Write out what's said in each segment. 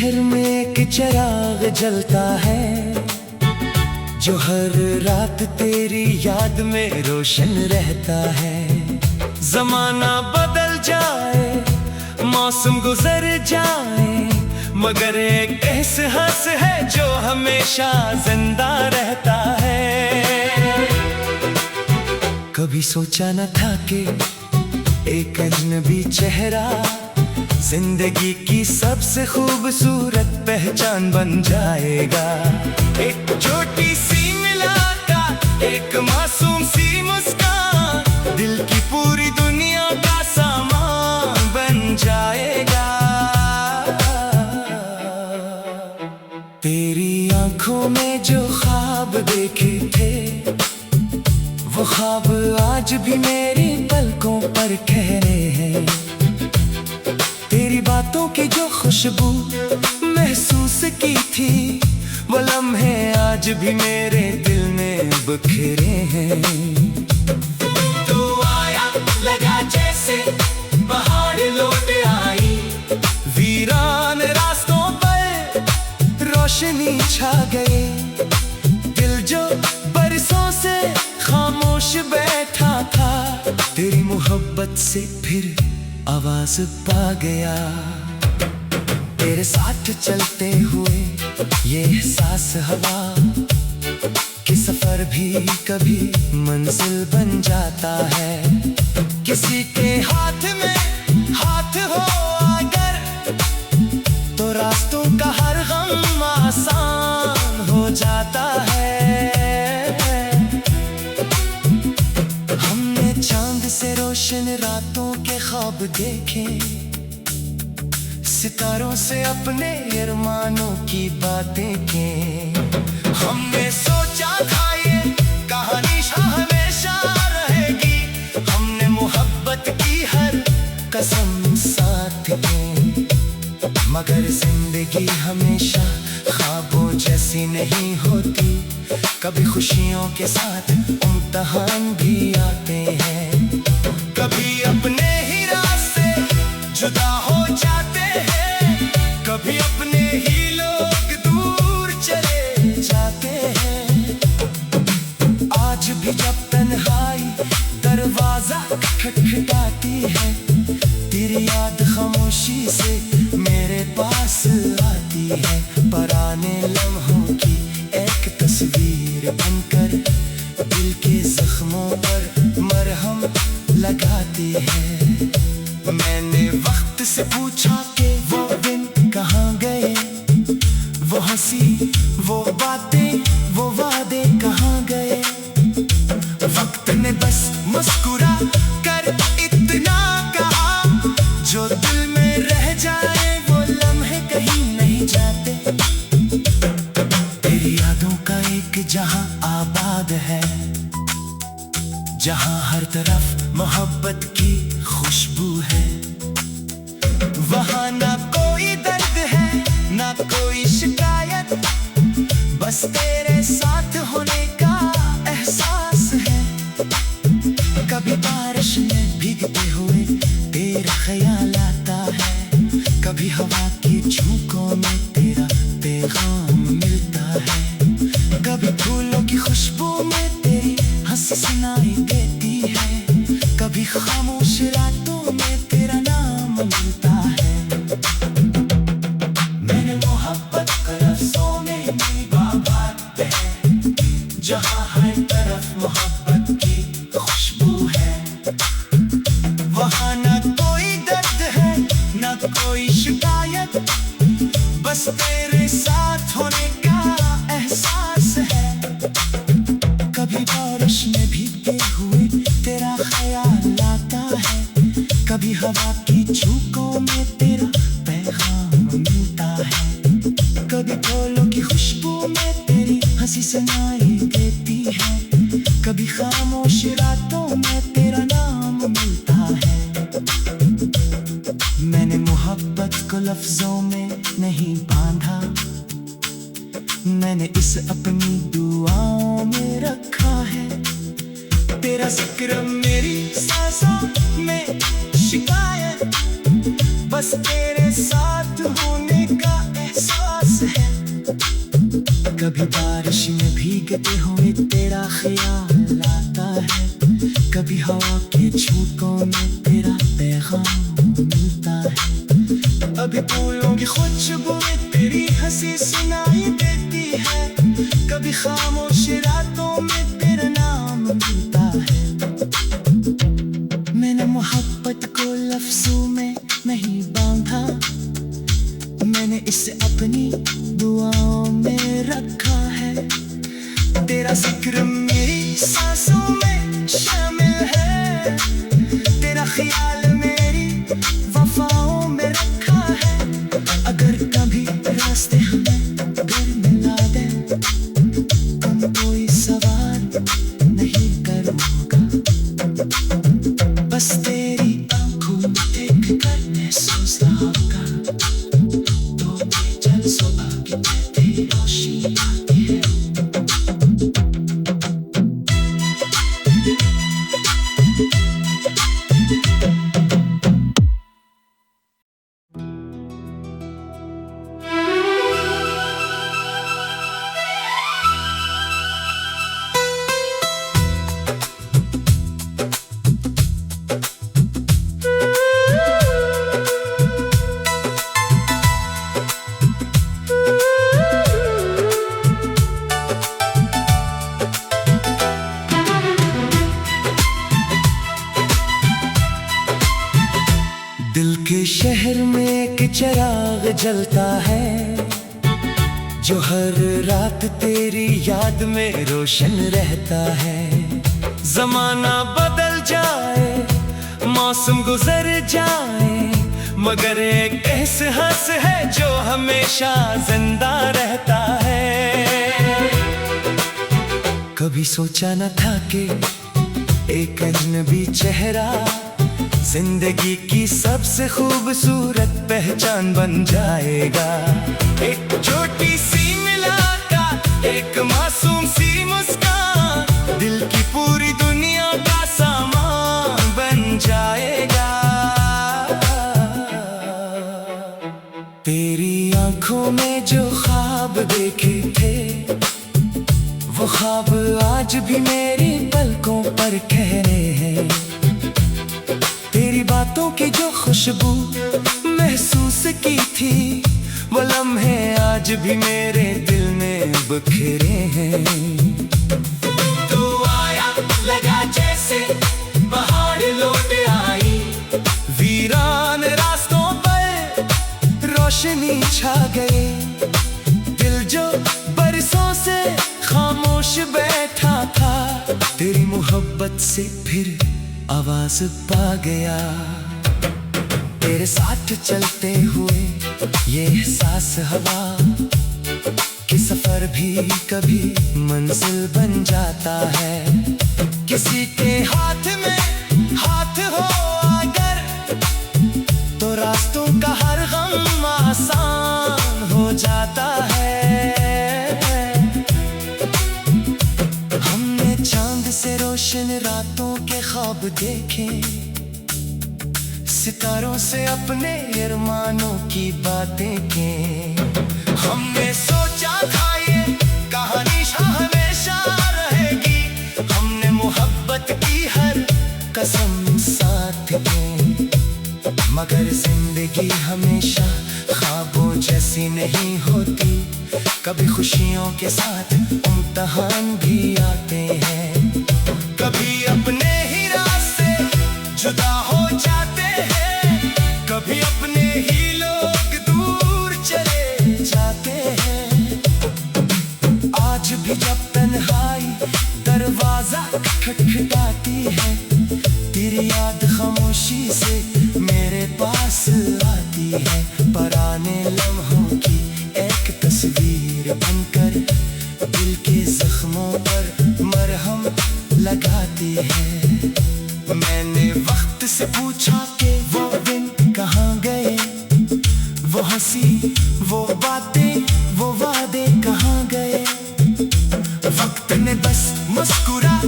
शहर में एक चिराग जलता है जो हर रात तेरी याद में रोशन रहता है। जमाना बदल जाए, मौसम गुजर जाए, मगर एक एहसास है जो हमेशा जिंदा रहता है। कभी सोचा न था कि एक अजनबी चेहरा जिंदगी की सबसे खूबसूरत पहचान बन जाएगा। एक छोटी सी मुलाकात, एक मासूम सी मुस्कान, दिल की पूरी दुनिया का सामान बन जाएगा। तेरी आंखों में जो ख्वाब देखे थे, वो ख्वाब आज भी मेरी पलकों पर ठहरे हैं। तेरी बातों की जो खुशबू महसूस की थी, वो लम्हे आज भी मेरे दिल में बिखरे हैं। तू आया लगा जैसे पहाड़ लौट आई, वीरान रास्तों पर रोशनी छा गई। दिल जो बरसों से खामोश बैठा था, तेरी मोहब्बत से फिर आवाज पा गया। तेरे साथ चलते हुए ये एहसास हवा कि सफर भी कभी मंजिल बन जाता है। किसी के हाथ में हाथ हो अगर, तो रास्तों का हर गम आसान हो जाता है। हमने चांद से रोशन रातों के ख्वाब देखे, सितारों से अपने अरमानों की बातें की। हमने सोचा था ये कहानी हमेशा रहेगी, हमने मोहब्बत की हर कसम साथ की। मगर जिंदगी हमेशा ख्वाबों जैसी नहीं होती, कभी खुशियों के साथ इम्तिहान भी आते हैं। कभी अपने ही रास्ते जुदा हो जाते हैं, कभी अपने ही लोग दूर चले जाते हैं। आज भी जब तन्हाई दरवाजा खटखटाती है, तेरी याद खामोशी से मेरे पास आती है। पुराने लम्हों की एक तस्वीर बनकर दिल के जख्मों पर मरहम लगाती है। मैंने वक्त से पूछा कि वो दिन कहाँ गए, वो हंसी, वो बातें, वो वादे कहाँ गए। वक्त ने बस मुस्कुरा कर इतना कहा, जो दिल में रह जाए वो लम्हे कहीं नहीं जाते। तेरी यादों का एक जहां आबाद है, जहां हर तरफ मोहब्बत की खुशबू है। वहां ना कोई दर्द है, ना कोई शिकायत, बस तेरे साथ होने का एहसास है। कभी बारिश में भीगते हुए तेरा ख्याल आता है, कभी हवा की झोंकों में तेरा पैगाम मिलता है। कभी फूलों की खुशबू में तेरी हंसी सुनाई देती है, कभी खामोश रातों में तेरा नाम मिलता है। मैंने मोहब्बत को लफ्ज़ों में बात है, जहाँ हर तरफ मोहब्बत की खुशबू है। वहाँ ना कोई दर्द है, ना कोई शिकायत, बस तेरे साथ होने का एहसास है। कभी बारिश में भीगते हुए तेरा ख्याल आता है, कभी हवा की झोंकों में तेरा पैगाम मिलता है। कभी फूलों की खुशबू में तेरी हंसी सुनाई देती है, कभी खामोश रातों में तेरा नाम मिलता है। मैंने मोहब्बत को लफ्जों में नहीं बांधा, मैंने इस अपनी दुआओं में रखा है। तेरा जिक्र मेरी सांसों में शिकायत, बस तेरे साथ होने का कभी बारिश में भीगते हुए तेरा ख्याल आता है, कभी हवा के झोंकों में तेरा पैगाम मिलता है। अभी फूलों की खुशबू में तेरी हंसी सुनाई देती है, कभी खामोश रातों में तेरा नाम मिलता है। मैंने मोहब्बत को लफ्जों में नहीं बांधा, मैंने इसे अपनी दुआओं में रखा है। तेरा जिक्र मेरी सांसों में शामिल है, तेरा ख्याल मेरी वफाओं में रखा है। अगर कभी रास्ते हमें घर मिला दे, तुम कोई सवाल नहीं करूँगा, बस तेरी आंखों में देख कर महसूस होगा। तो चल सुबह की तेरी रोशनी आती है। दिल के शहर में एक चिराग जलता है, जो हर रात तेरी याद में रोशन रहता है। जमाना बदल जाए, मौसम गुजर जाए, मगर एक एहसास है जो हमेशा जिंदा रहता है। कभी सोचा न था कि एक अजनबी चेहरा जिंदगी की सबसे खूबसूरत पहचान बन जाएगा। एक छोटी सी मुलाकात, एक मासूम सी मुस्कान, दिल की पूरी दुनिया का सामान बन जाएगा। तेरी आंखों में जो ख्वाब देखे थे, वो ख्वाब आज भी मेरी पलकों पर ठहरे हैं। तेरी बातों की जो खुशबू महसूस की थी, वो लम्हे आज भी मेरे दिल में बिखरे हैं। तू आया लगा जैसे बाहर लौट आई, वीरान रास्तों पर रोशनी छा गई। दिल जो बरसों से खामोश बैठा था, तेरी मोहब्बत से फिर आवाज पा गया। तेरे साथ चलते हुए ये एहसास हवा कि सफर भी कभी मंजिल बन जाता है। किसी के हाथ में हाथ हो अगर, तो रास्तों का हर गम आसान हो जाता है। हमने चांद से रोशन रातों के ख्वाब देखे, सितारों से अपने अरमानों की बातें की। हमने सोचा था ये कहानी हमेशा रहेगी, हमने मोहब्बत की हर कसम साथ की। मगर जिंदगी हमेशा ख्वाबों जैसी नहीं होती, कभी खुशियों के साथ इम्तिहान भी आते हैं। कभी अपने ही रास्ते जुदा हो जाते हैं, कभी अपने ही लोग दूर चले जाते हैं। आज भी जब तन्हाई दरवाजा खटखटाती है, तेरी याद खामोशी से मेरे पास आती है। पुराने लम्हों की एक तस्वीर बनकर दिल के जख्मों पर मरहम लगाती है। मैंने वक्त से पूछा कि वो दिन कहाँ गए, वो हंसी वो बातें वो वादे कहाँ गए। वक्त ने बस मुस्कुरा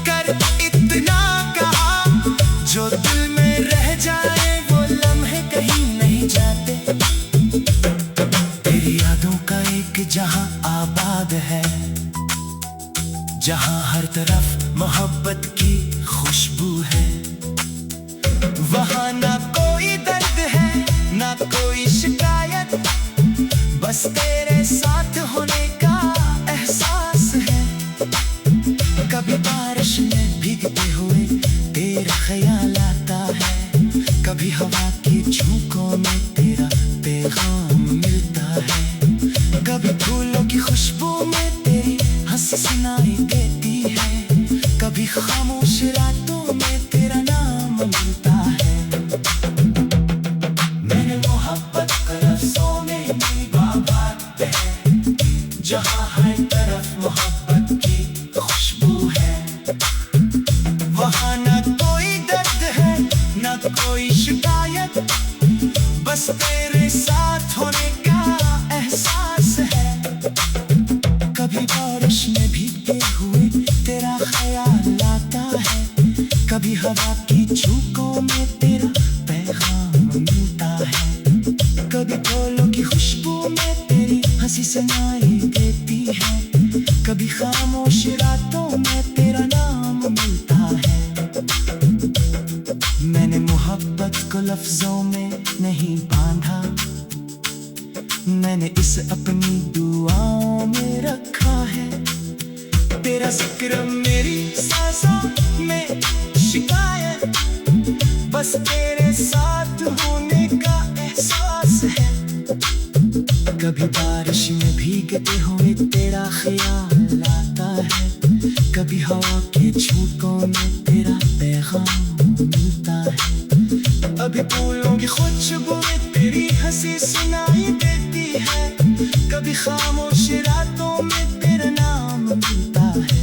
कर इतना कहा, जो दिल में रह जाए वो लम्हे कहीं नहीं जाते। तेरी यादों का एक जहां आबाद आबाद है, जहाँ हर तरफ मोहब्बत की खुशबू है। वहाँ ना कोई दर्द है ना कोई शिकायत, बस तेरे साथ होने का एहसास है। कभी बारिश में भीगते हुए तेरा ख्याल आता है, कभी हवा की झोंकों में तेरा पैगाम मिलता है, कभी फूलों की खुशबू में तेरी हंसी सुनाई देती है, कभी खामोश रातों में तेरा नाम मिलता है। मैंने मोहब्बत के लफ्ज़ों में बात है, जहाँ हर तरफ मोहब्बत की खुशबू है। वहाँ ना कोई दर्द है ना कोई शिकायत, बस तेरे साथ होने का एहसास है। कभी बारिश में भीगते हुए तेरा ख्याल आता है, कभी हवा की झोंकों में तेरा पैगाम मिलता है, कभी फूलों की खुशबू में तेरी हंसी सुनाई देती है, कभी खामोश रातों में तेरा नाम मिलता है। मैंने मोहब्बत को लफ्जों में नहीं बांधा, मैंने इसे अपनी दुआओं में रखा है। तेरा जिक्र मेरी सांसों में शिकायत, बस तेरे साथ होने का एहसास है। कभी बारिश में भीगते हुए तेरा ख्याल आता है, कभी हवा के झोंकों में तेरा पैगाम मिलता है, अभी फूलों की खुशबू में तेरी हंसी सुनाई देती है, कभी खामोश रातों में तेरा नाम मिलता है।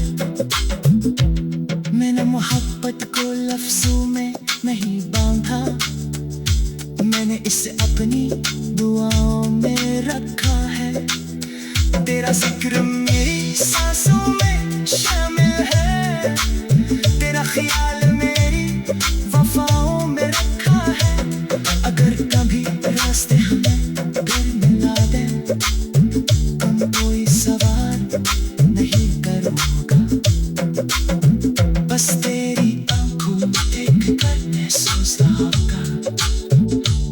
मैंने मोहब्बत को लफ्जों में नहीं बांधा, मैंने इसे अपनी दुआओं में रखा है। तेरा जिक्र मेरी सांसों में शामिल है, तेरा ख्याल मेरी वफाओं में रखा है। अगर कभी रास्ते हमें फिर मिला दे, तुम कोई सवाल नहीं करूँगा, बस तेरी आंखों में देख कर महसूस होगा,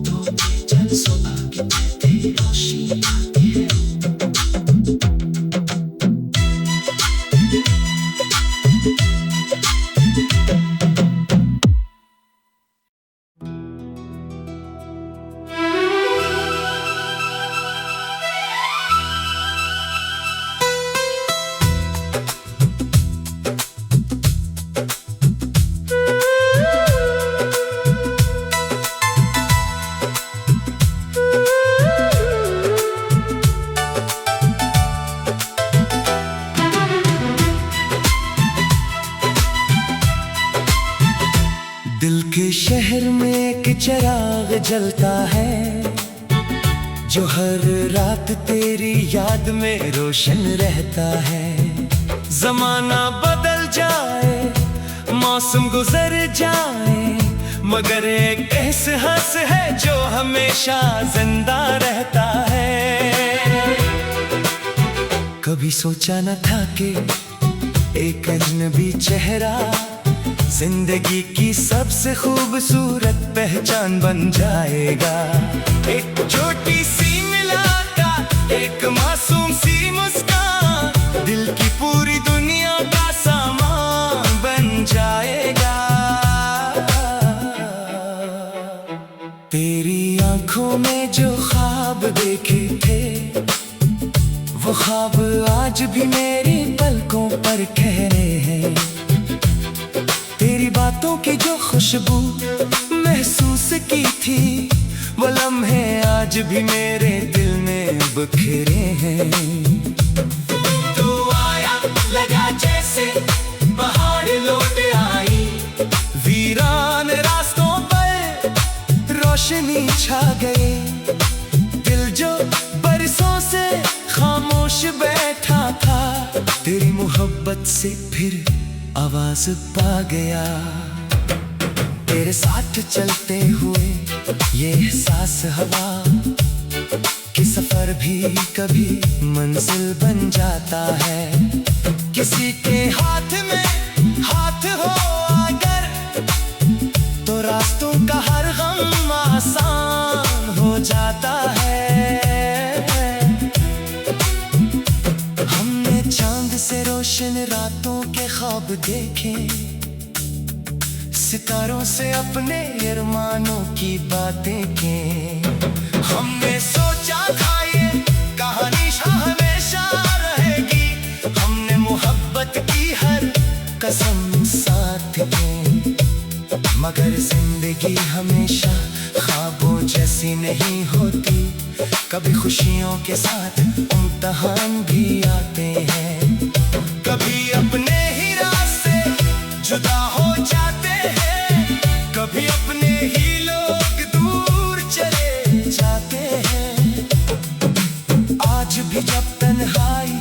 तो बेचैन सुबह की तेरी रोशनी आती है। दिल के शहर में एक चिराग जलता है, जो हर रात तेरी याद में रोशन रहता है। जमाना बदल जाए, मौसम गुजर जाए, मगर एक एहसास है जो हमेशा जिंदा रहता है। कभी सोचा न था कि एक अजनबी चेहरा जिंदगी की सबसे खूबसूरत पहचान बन जाएगा। एक छोटी सी मुलाकात, एक मासूम सी मुस्कान, दिल की पूरी दुनिया का सामान बन जाएगा। तेरी आंखों में जो ख्वाब देखे थे, वो ख्वाब आज भी मेरी पलकों पर ठहरे हैं। तेरी बातों की जो खुशबू महसूस की थी, वो लम्हे आज भी मेरे दिल में बिखरे हैं। तू आया लगा जैसे बाहर लौट आई, वीरान रास्तों पर रोशनी छा गई। दिल जो बरसों से खामोश बैठा था, तेरी मोहब्बत से फिर आवाज पा गया। तेरे साथ चलते हुए ये एहसास हवा कि सफर सफर भी कभी मंजिल बन जाता है। किसी के हाथ में हाथ हो अगर तो रास्तों का हर गम आसान हो जाता है। हमने चांद से रोशन रातों के ख्वाब देखे, सितारों से अपने अरमानों की बातें की। हमने सोचा था ये कहानी हमेशा रहेगी, हमने मोहब्बत की हर कसम साथ की। मगर जिंदगी हमेशा ख्वाबों जैसी नहीं होती, कभी खुशियों के साथ इम्तिहान भी आते हैं। कभी अपने ही रास्ते जुदा हो जाते हैं, कभी अपने ही लोग दूर चले जाते हैं। आज भी जब तन्हाई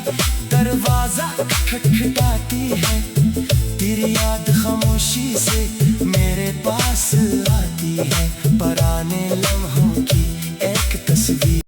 दरवाजा खटखटाती